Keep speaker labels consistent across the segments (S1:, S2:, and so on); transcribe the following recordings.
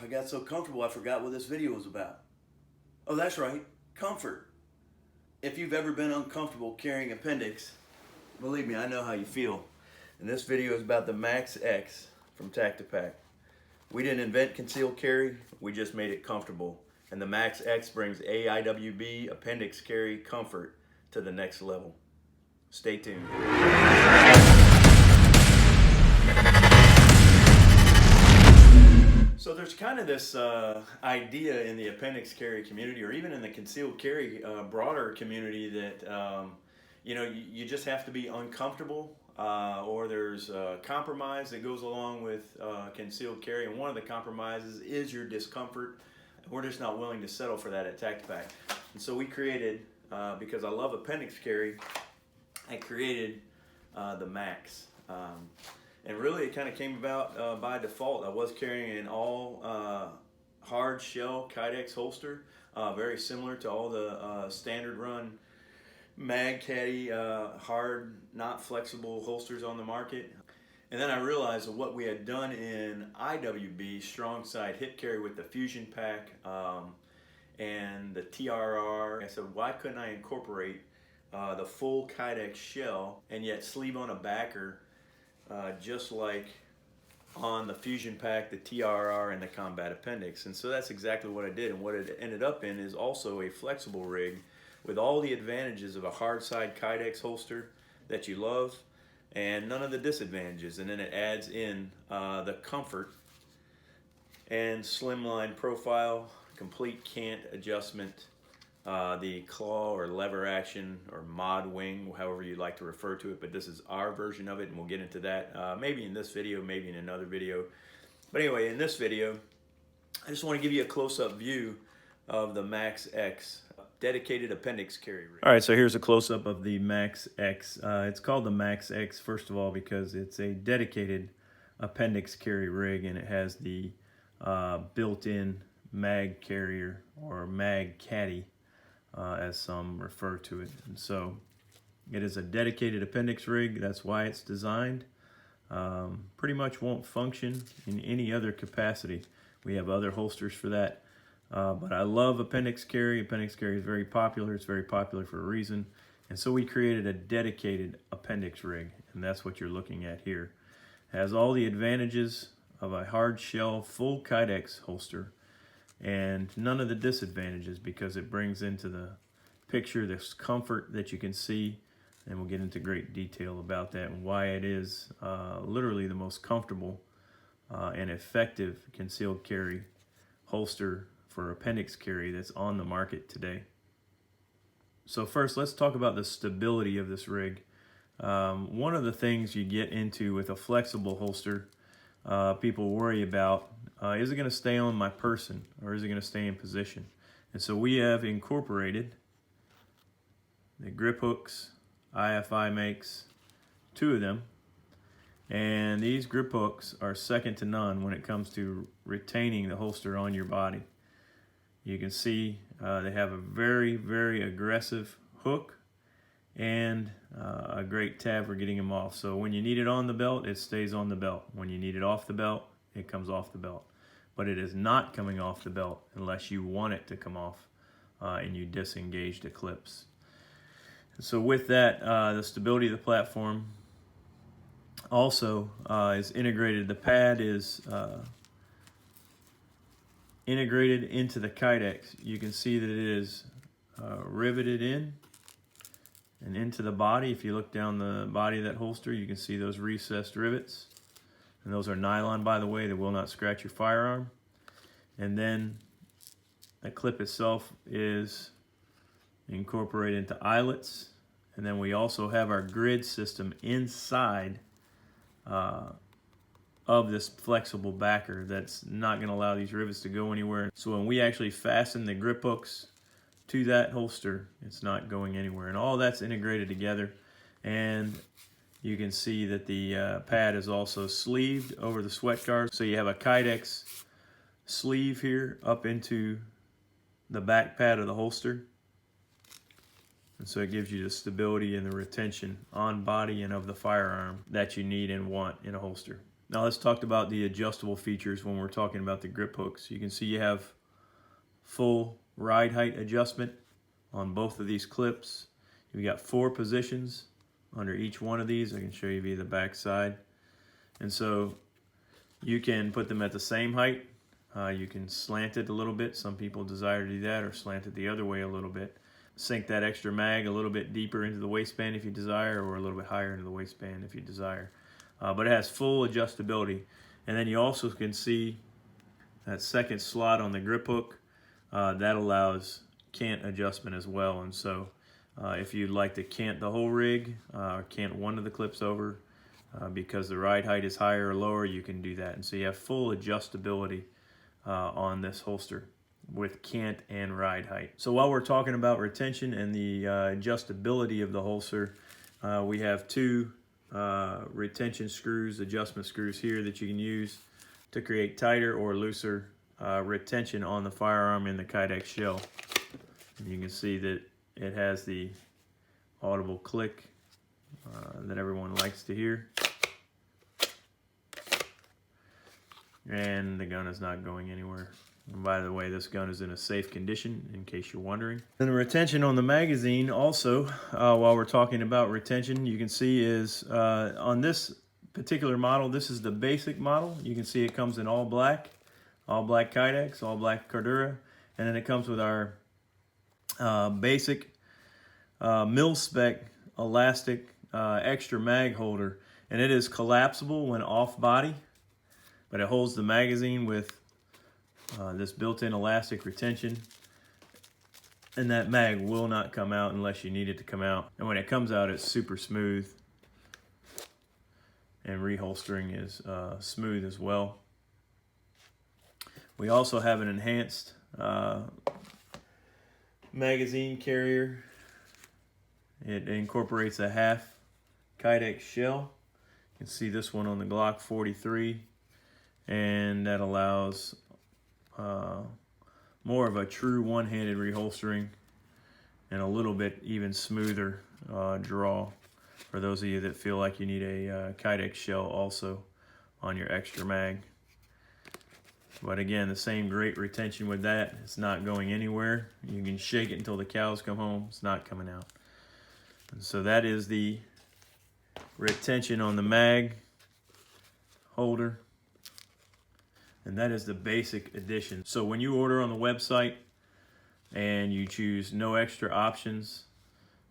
S1: I got so comfortable I forgot what this video was about. Oh, that's right, comfort. If you've ever been uncomfortable carrying Appendix, believe me, I know how you feel. And this video is about the Max X from TactiPac. We didn't invent concealed carry, we just made it comfortable. And the Max X brings AIWB Appendix carry comfort to the next level. Stay tuned. So there's kind of this idea in the appendix carry community, or even in the concealed carry broader community, that you just have to be uncomfortable, or there's a compromise that goes along with concealed carry, and one of the compromises is your discomfort. We're just not willing to settle for that at TactiPac. And so we created, because I love appendix carry, I created the Max. And really, it kind of came about by default. I was carrying an all hard shell Kydex holster, very similar to all the standard run mag caddy hard, not flexible holsters on the market. And then I realized that what we had done in IWB, strong side hip carry with the Fusion Pack and the TRR, I said, why couldn't I incorporate the full Kydex shell and yet sleeve on a backer, just like on the Fusion Pack, the TRR, and the Combat Appendix. And so that's exactly what I did. And what it ended up in is also a flexible rig with all the advantages of a hard side Kydex holster that you love, and none of the disadvantages. And then it adds in the comfort and slimline profile, complete cant adjustment, the claw or lever action or mod wing, however you like to refer to it, but this is our version of it, and we'll get into that maybe in this video, maybe in another video. But anyway, in this video, I just want to give you a close-up view of the Max X dedicated appendix carry rig. All right, so here's a close-up of the Max X. It's called the Max X, first of all, because it's a dedicated appendix carry rig, and it has the built-in mag carrier or mag caddy, as some refer to it. And so it is a dedicated appendix rig. That's why it's designed. Pretty much won't function in any other capacity. We have other holsters for that. But I love appendix carry. Appendix carry is very popular. It's very popular for a reason. And so we created a dedicated appendix rig, and that's what you're looking at here. It has all the advantages of a hard shell full Kydex holster, and none of the disadvantages, because it brings into the picture this comfort that you can see, and we'll get into great detail about that and why it is literally the most comfortable and effective concealed carry holster for appendix carry that's on the market today. So first, let's talk about the stability of this rig. One of the things you get into with a flexible holster, people worry about, is it going to stay on my person, or is it going to stay in position? And so we have incorporated the grip hooks. IFI makes 2 of them, and these grip hooks are second to none when it comes to retaining the holster on your body. You can see they have a very, very aggressive hook and a great tab for getting them off. So when you need it on the belt, it stays on the belt. When you need it off the belt, it comes off the belt. But it is not coming off the belt unless you want it to come off and you disengage the clips. So with that, the stability of the platform also is integrated. The pad is integrated into the Kydex. You can see that it is riveted in and into the body. If you look down the body of that holster, you can see those recessed rivets. And those are nylon, by the way. They will not scratch your firearm. And then the clip itself is incorporated into eyelets. And then we also have our grid system inside of this flexible backer that's not going to allow these rivets to go anywhere. So when we actually fasten the grip hooks to that holster, it's not going anywhere. And all that's integrated together. And you can see that the pad is also sleeved over the sweat guard. So you have a Kydex sleeve here up into the back pad of the holster. And so it gives you the stability and the retention on body and of the firearm that you need and want in a holster. Now let's talk about the adjustable features when we're talking about the grip hooks. You can see you have full ride height adjustment on both of these clips. You've got 4 positions under each one of these. I can show you via the back side. And so you can put them at the same height. You can slant it a little bit. Some people desire to do that, or slant it the other way a little bit. Sink that extra mag a little bit deeper into the waistband if you desire, or a little bit higher into the waistband if you desire. But it has full adjustability. And then you also can see that second slot on the grip hook. That allows cant adjustment as well. And so if you'd like to cant the whole rig, or cant one of the clips over, because the ride height is higher or lower, you can do that. And so you have full adjustability on this holster with cant and ride height. So while we're talking about retention and the adjustability of the holster, we have 2 retention screws, adjustment screws here that you can use to create tighter or looser retention on the firearm in the Kydex shell. And you can see that it has the audible click that everyone likes to hear. And the gun is not going anywhere. And by the way, this gun is in a safe condition, in case you're wondering. And the retention on the magazine also, while we're talking about retention, you can see is on this particular model, this is the basic model. You can see it comes in all black Kydex, all black Cordura, and then it comes with our basic mil-spec elastic extra mag holder, and it is collapsible when off body, but it holds the magazine with this built-in elastic retention, and that mag will not come out unless you need it to come out. And when it comes out, it's super smooth, and reholstering is smooth as well. We also have an enhanced magazine carrier. It incorporates a half Kydex shell. You can see this one on the Glock 43, and that allows more of a true one-handed reholstering and a little bit even smoother draw for those of you that feel like you need a Kydex shell also on your extra mag. But again, the same great retention with that. It's not going anywhere. You can shake it until the cows come home. It's not coming out. And so that is the retention on the mag holder. And that is the basic edition. So when you order on the website and you choose no extra options,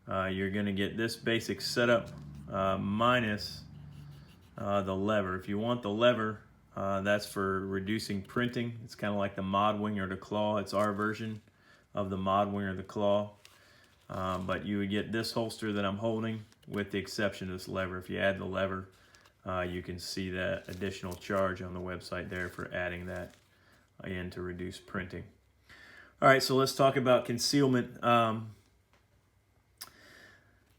S1: you're going to get this basic setup minus the lever. If you want the lever, that's for reducing printing. It's kind of like the Mod Wing or the Claw. It's our version of the Mod Wing or the Claw. But you would get this holster that I'm holding with the exception of this lever. If you add the lever, you can see that additional charge on the website there for adding that in to reduce printing. All right, so let's talk about concealment. The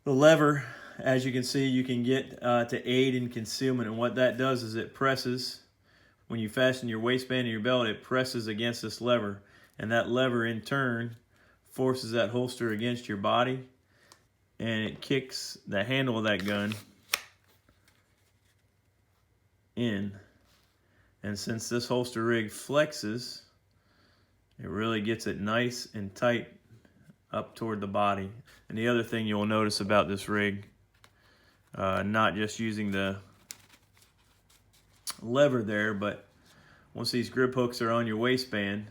S1: lever, as you can see, you can get to aid in concealment, and what that does is it presses, when you fasten your waistband and your belt, it presses against this lever, and that lever in turn forces that holster against your body, and it kicks the handle of that gun in. And since this holster rig flexes, it really gets it nice and tight up toward the body. And the other thing you'll notice about this rig, not just using the lever there, but once these grip hooks are on your waistband,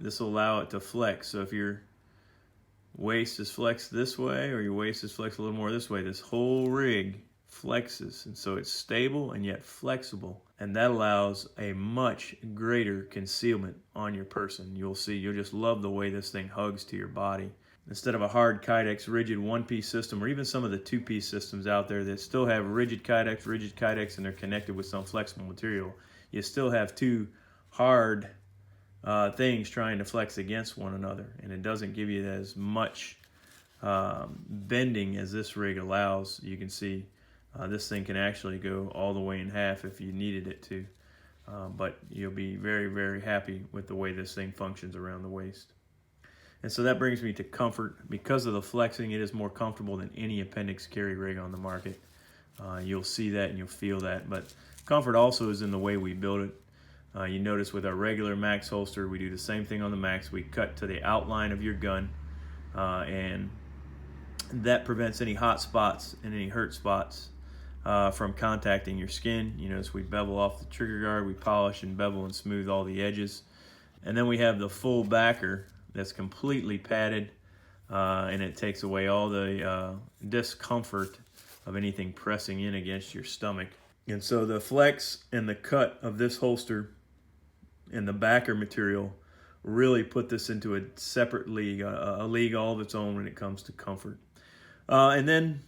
S1: this will allow it to flex. So if your waist is flexed this way or your waist is flexed a little more this way, this whole rig flexes, and so it's stable and yet flexible, and that allows a much greater concealment on your person. You'll see, you'll just love the way this thing hugs to your body. Instead of a hard Kydex rigid one-piece system, or even some of the two-piece systems out there that still have rigid Kydex, and they're connected with some flexible material, you still have 2 hard things trying to flex against one another, and it doesn't give you as much bending as this rig allows. You can see this thing can actually go all the way in half if you needed it to, but you'll be very, very happy with the way this thing functions around the waist. And so that brings me to comfort. Because of the flexing, it is more comfortable than any Appendix carry rig on the market. you'll see that and you'll feel that. But comfort also is in the way we build it. You notice with our regular Max holster, we do the same thing on the Max. We cut to the outline of your gun, and that prevents any hot spots and any hurt spots from contacting your skin. You notice we bevel off the trigger guard, we polish and bevel and smooth all the edges. And then we have the full backer that's completely padded, and it takes away all the discomfort of anything pressing in against your stomach. And so the flex and the cut of this holster and the backer material really put this into a separate league, a league all of its own when it comes to comfort. And then,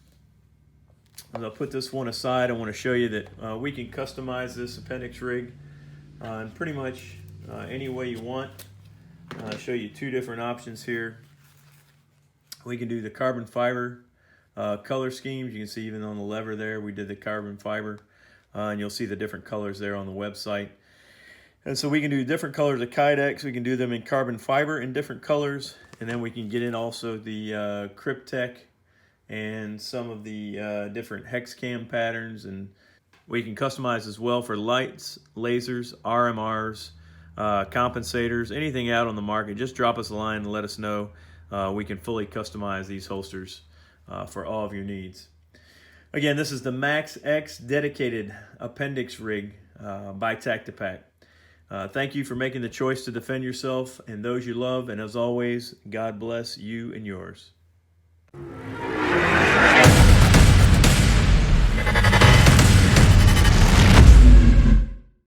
S1: as I'll put this one aside, I want to show you that we can customize this Appendix rig in pretty much any way you want. I'll show you two different options here. We can do the carbon fiber color schemes. You can see even on the lever there, we did the carbon fiber, and you'll see the different colors there on the website. And so we can do different colors of Kydex. We can do them in carbon fiber in different colors, and then we can get in also the Cryptech and some of the different hex cam patterns, and we can customize as well for lights, lasers, RMRs, compensators, anything out on the market. Just drop us a line and let us know. We can fully customize these holsters for all of your needs. Again, this is the Max X dedicated Appendix rig by TactiPac. Thank you for making the choice to defend yourself and those you love, and as always, God bless you and yours.